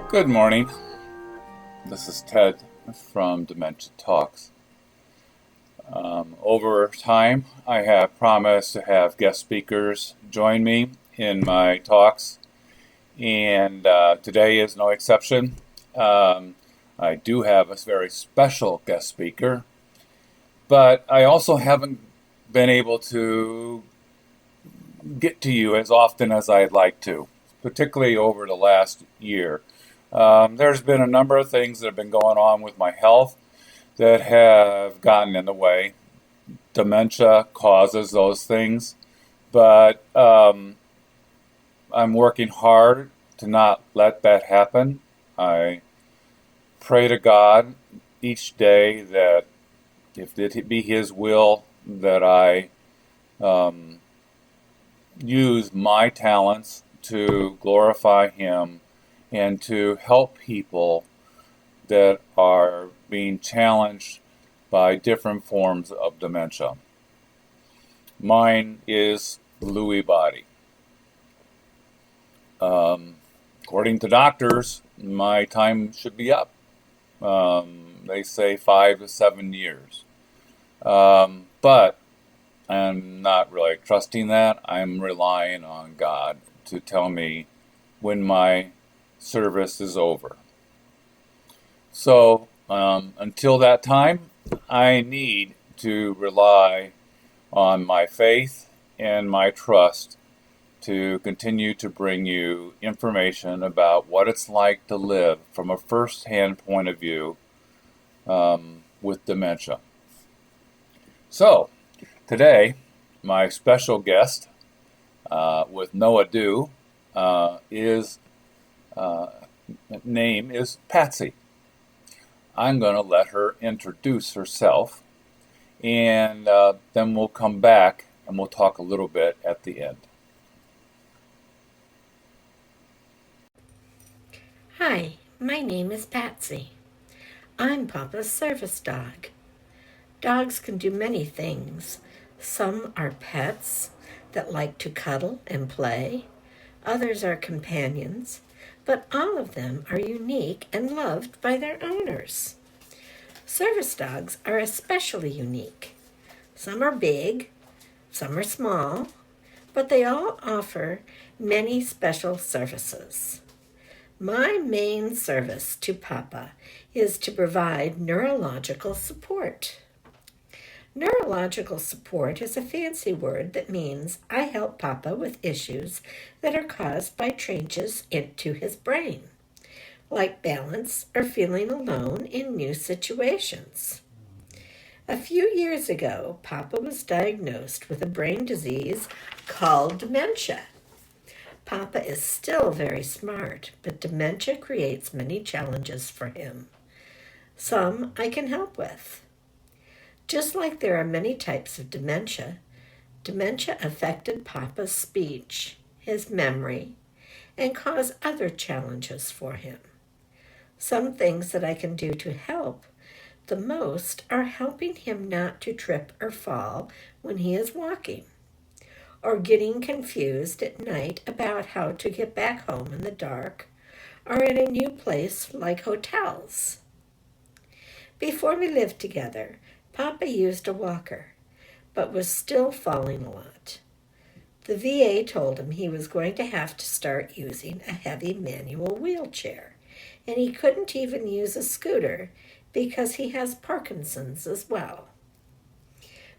Good morning. This is Ted from Dementia Talks. Over time, I have promised to have guest speakers join me in my talks, and today is no exception. I do have a very special guest speaker, but I also haven't been able to get to you as often as I'd like to, particularly over the last year. There's been a number of things that have been going on with my health that have gotten in the way. Dementia causes those things, but I'm working hard to not let that happen. I pray to God each day that if it be His will that I use my talents to glorify Him and to help people that are being challenged by different forms of dementia. Mine is Lewy body. According to doctors, my time should be up. They say 5 to 7 years. But I'm not really trusting that. I'm relying on God to tell me when my service is over. So until that time, I need to rely on my faith and my trust to continue to bring you information about what it's like to live from a first-hand point of view with dementia. So today, my special guest, with no ado, name is Patsy. I'm going to let her introduce herself, and then we'll come back and we'll talk a little bit at the end. Hi, my name is Patsy. I'm Papa's service dog. Dogs can do many things. Some are pets that like to cuddle and play. Others are companions, but all of them are unique and loved by their owners. Service dogs are especially unique. Some are big, some are small, but they all offer many special services. My main service to Papa is to provide neurological support. Neurological support is a fancy word that means I help Papa with issues that are caused by changes into his brain, like balance or feeling alone in new situations. A few years ago, Papa was diagnosed with a brain disease called dementia. Papa is still very smart, but dementia creates many challenges for him. Some I can help with. Just like there are many types of dementia, dementia affected Papa's speech, his memory, and caused other challenges for him. Some things that I can do to help the most are helping him not to trip or fall when he is walking, or getting confused at night about how to get back home in the dark, or in a new place like hotels. Before we lived together, Papa used a walker, but was still falling a lot. The VA told him he was going to have to start using a heavy manual wheelchair, and he couldn't even use a scooter because he has Parkinson's as well.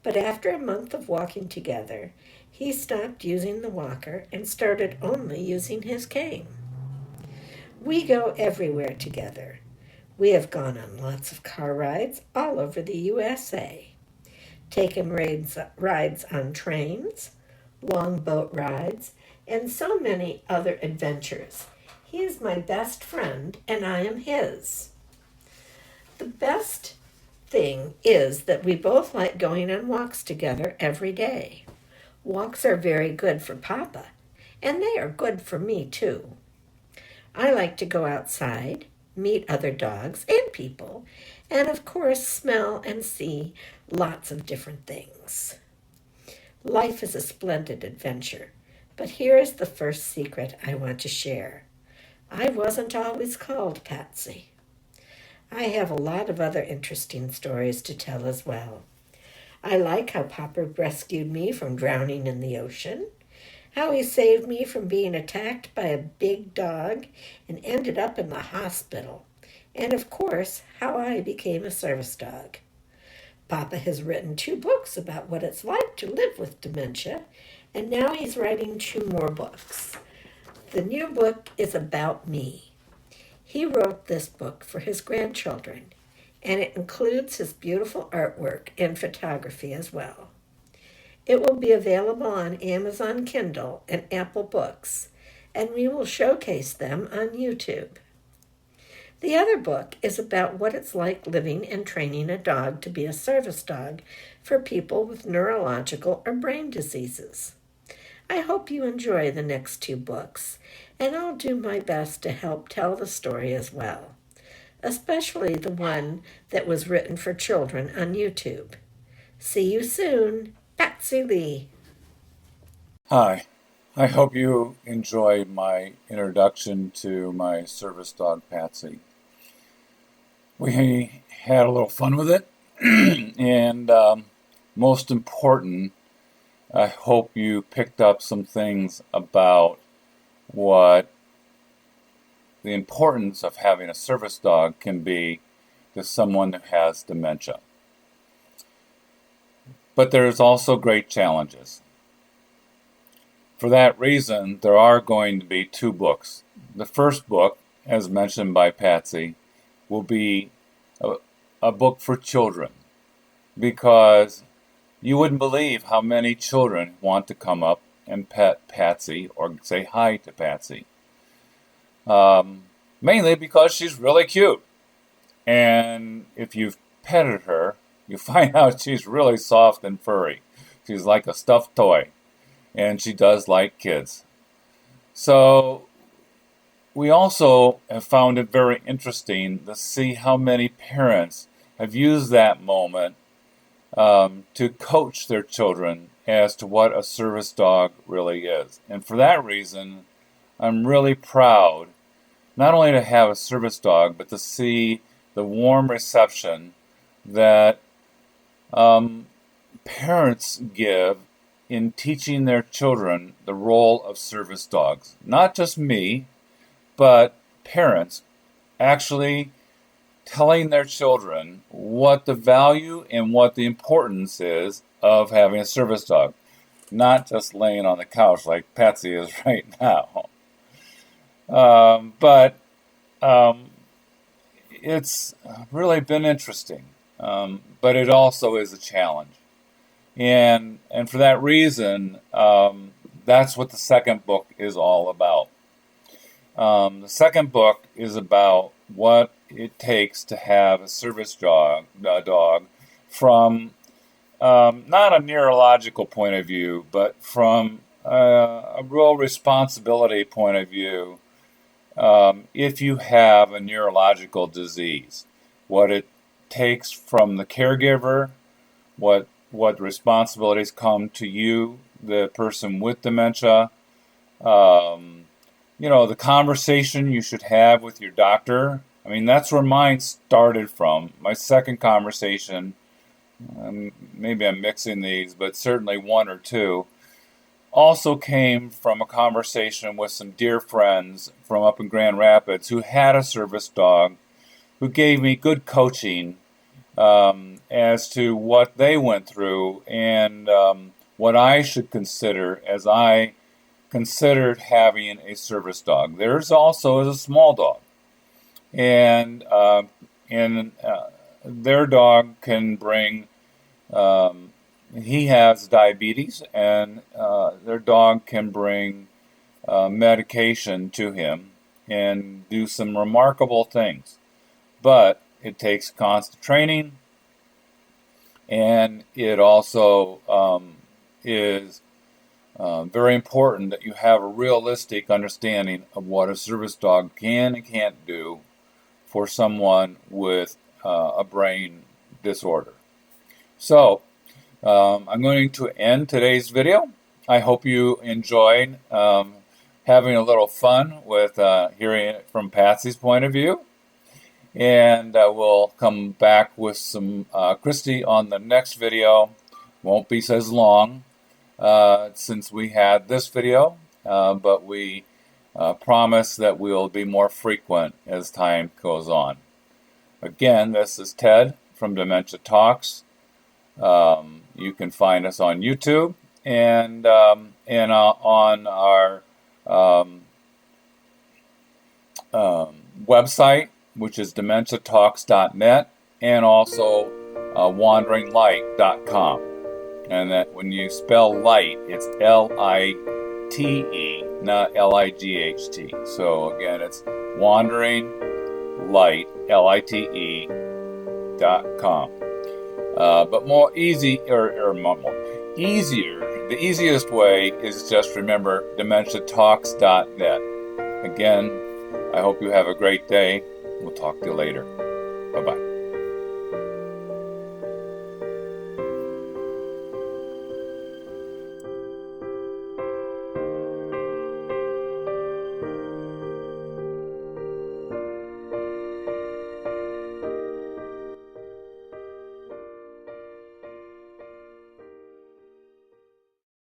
But after a month of walking together, he stopped using the walker and started only using his cane. We go everywhere together. We have gone on lots of car rides all over the USA, taken rides on trains, long boat rides, and so many other adventures. He is my best friend, and I am his. The best thing is that we both like going on walks together every day. Walks are very good for Papa, and they are good for me too. I like to go outside, meet other dogs and people, and of course smell and see lots of different things. Life is a splendid adventure, but here is the first secret I want to share. I wasn't always called Patsy. I have a lot of other interesting stories to tell as well. I like how Papa rescued me from drowning in the ocean, how he saved me from being attacked by a big dog and ended up in the hospital, and of course, how I became a service dog. Papa has written 2 books about what it's like to live with dementia, and now he's writing 2 more books. The new book is about me. He wrote this book for his grandchildren, and it includes his beautiful artwork and photography as well. It will be available on Amazon Kindle and Apple Books, and we will showcase them on YouTube. The other book is about what it's like living and training a dog to be a service dog for people with neurological or brain diseases. I hope you enjoy the next 2 books, and I'll do my best to help tell the story as well, especially the one that was written for children on YouTube. See you soon, Patsy Lee. Hi, I hope you enjoyed my introduction to my service dog, Patsy. We had a little fun with it, and most important, I hope you picked up some things about what the importance of having a service dog can be to someone who has dementia. But there's also great challenges. For that reason, there are going to be 2 books. The first book, as mentioned by Patsy, will be a book for children, because you wouldn't believe how many children want to come up and pet Patsy or say hi to Patsy. Mainly because she's really cute. And if you've petted her, you find out she's really soft and furry. She's like a stuffed toy. And she does like kids. So we also have found it very interesting to see how many parents have used that moment to coach their children as to what a service dog really is. And for that reason, I'm really proud not only to have a service dog, but to see the warm reception that parents give in teaching their children the role of service dogs. Not just me, but parents actually telling their children what the value and what the importance is of having a service dog. Not just laying on the couch like Patsy is right now. But it's really been interesting. But it also is a challenge. And for that reason, that's what the second book is all about. The second book is about what it takes to have a service dog from not a neurological point of view, but from a real responsibility point of view. If you have a neurological disease, what it takes from the caregiver, what responsibilities come to you, the person with dementia, the conversation you should have with your doctor. I mean, that's where mine started from. My second conversation, maybe I'm mixing these, but certainly 1 or 2, also came from a conversation with some dear friends from up in Grand Rapids who had a service dog, who gave me good coaching as to what they went through and what I should consider as I considered having a service dog. Theirs also is a small dog, and their dog can bring. He has diabetes, and their dog can bring medication to him and do some remarkable things. But it takes constant training, and it also is very important that you have a realistic understanding of what a service dog can and can't do for someone with a brain disorder. So, I'm going to end today's video. I hope you enjoyed having a little fun with hearing it from Patsy's point of view. And we'll come back with some Christy on the next video. Won't be as long since we had this video, but we promise that we'll be more frequent as time goes on. Again, this is Ted from Dementia Talks. You can find us on YouTube and on our website, which is dementiatalks.net, and also wanderinglight.com. And that when you spell light, it's L-I-T-E, not L-I-G-H-T. So again, it's wanderinglight, L-I-T-E.com. But the easiest way is just remember dementiatalks.net. Again, I hope you have a great day. We'll talk to you later. Bye-bye.